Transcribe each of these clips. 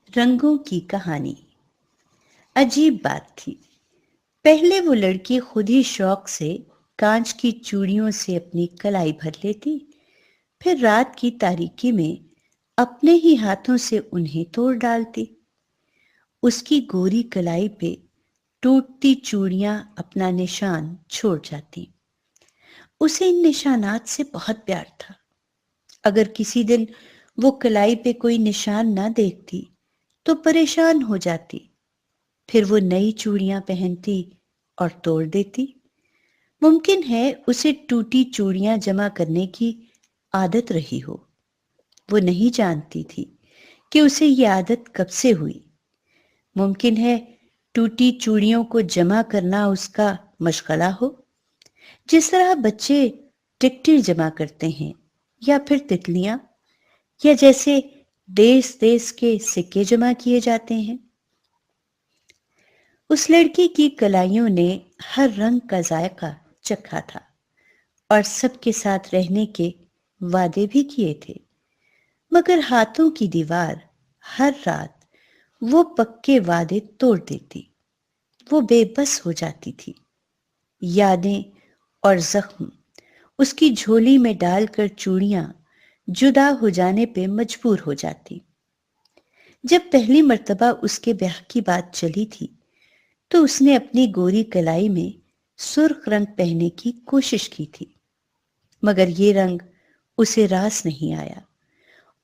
رنگوں کی کہانی۔ عجیب بات تھی، پہلے وہ لڑکی خود ہی شوق سے کانچ کی چوڑیوں سے اپنی کلائی بھر لیتی، پھر رات کی تاریکی میں اپنے ہی ہاتھوں سے انہیں توڑ ڈالتی۔ اس کی گوری کلائی پہ ٹوٹتی چوڑیاں اپنا نشان چھوڑ جاتی۔ اسے ان نشانات سے بہت پیار تھا۔ اگر کسی دن وہ کلائی پہ کوئی نشان نہ دیکھتی تو پریشان ہو جاتی، پھر وہ نئی چوڑیاں پہنتی اور توڑ دیتی۔ ممکن ہے اسے ٹوٹی چوڑیاں جمع کرنے کی عادت رہی ہو۔ وہ نہیں جانتی تھی کہ اسے یہ عادت کب سے ہوئی۔ ممکن ہے ٹوٹی چوڑیوں کو جمع کرنا اس کا مشغلہ ہو، جس طرح بچے ٹکٹی جمع کرتے ہیں یا پھر تتلیاں، یا جیسے دیس دیس کے سکے جمع کیے جاتے ہیں۔ اس لڑکی کی کلائیوں نے ہر رنگ کا ذائقہ چکھا تھا اور سب کے ساتھ رہنے کے وعدے بھی کیے تھے، مگر ہاتھوں کی دیوار ہر رات وہ پکے وعدے توڑ دیتی۔ وہ بے بس ہو جاتی تھی۔ یادیں اور زخم اس کی جھولی میں ڈال کر چوڑیاں جدا ہو جانے پہ مجبور ہو جاتی۔ جب پہلی مرتبہ اس کے بیاہ کی بات چلی تھی تو اس نے اپنی گوری کلائی میں سرخ رنگ پہننے کی کوشش کی تھی، مگر یہ رنگ اسے راس نہیں آیا،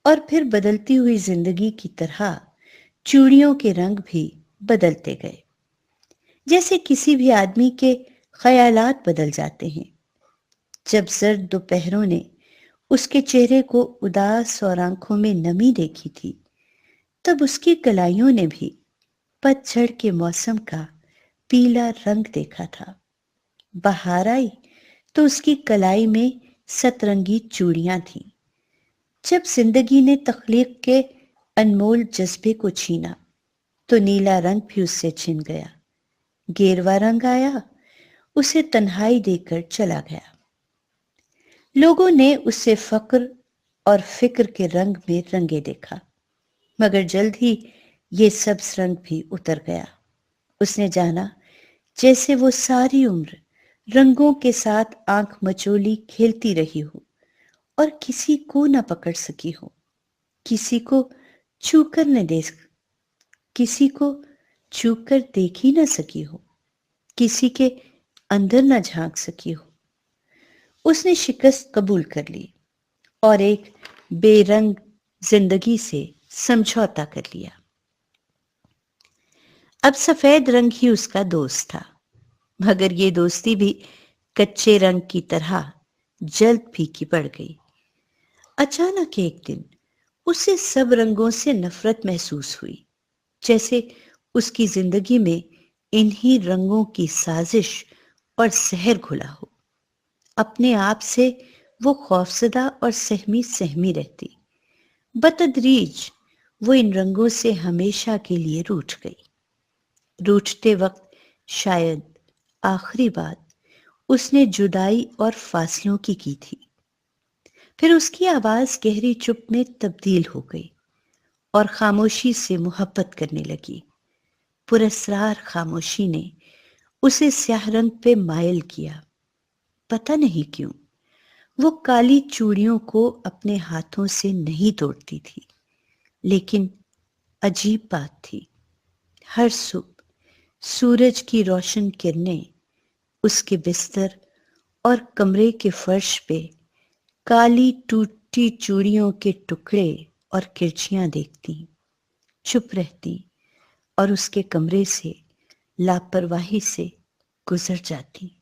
اور پھر بدلتی ہوئی زندگی کی طرح چوڑیوں کے رنگ بھی بدلتے گئے، جیسے کسی بھی آدمی کے خیالات بدل جاتے ہیں۔ جب سرد دوپہروں نے اس کے چہرے کو اداس اور آنکھوں میں نمی دیکھی تھی، تب اس کی کلائیوں نے بھی پت جھڑ کے موسم کا پیلا رنگ دیکھا تھا۔ بہار آئی تو اس کی کلائی میں سترنگی چوڑیاں تھیں۔ جب زندگی نے تخلیق کے انمول جذبے کو چھینا تو نیلا رنگ بھی اس سے چھن گیا۔ گیروا رنگ آیا، اسے تنہائی دے کر چلا گیا۔ لوگوں نے اسے فقر اور فکر کے رنگ میں رنگے دیکھا، مگر جلد ہی یہ سبز رنگ بھی اتر گیا۔ اس نے جانا جیسے وہ ساری عمر رنگوں کے ساتھ آنکھ مچولی کھیلتی رہی ہو اور کسی کو نہ پکڑ سکی ہو، کسی کو چھو کر دیکھ ہی نہ سکی ہو، کسی کے اندر نہ جھانک سکی ہو۔ اس نے شکست قبول کر لی اور ایک بے رنگ زندگی سے سمجھوتا کر لیا۔ اب سفید رنگ ہی اس کا دوست تھا، مگر یہ دوستی بھی کچے رنگ کی طرح جلد پھیکی پڑ گئی۔ اچانک ایک دن اسے سب رنگوں سے نفرت محسوس ہوئی، جیسے اس کی زندگی میں انہی رنگوں کی سازش اور سحر گھلا ہو۔ اپنے آپ سے وہ خوفزدہ اور سہمی رہتی۔ بتدریج وہ ان رنگوں سے ہمیشہ کے لیے روٹھ گئی۔ روٹھتے وقت شاید آخری بات اس نے جدائی اور فاصلوں کی تھی۔ پھر اس کی آواز گہری چپ میں تبدیل ہو گئی اور خاموشی سے محبت کرنے لگی۔ پراسرار خاموشی نے اسے سیاہ رنگ پہ مائل کیا۔ پتہ نہیں کیوں وہ کالی چوڑیوں کو اپنے ہاتھوں سے نہیں توڑتی تھی، لیکن عجیب بات تھی، ہر صبح سورج کی روشن کرنیں اس کے بستر اور کمرے کے فرش پہ کالی ٹوٹی چوڑیوں کے ٹکڑے اور کرچیاں دیکھتی، چپ رہتی اور اس کے کمرے سے لاپرواہی سے گزر جاتی۔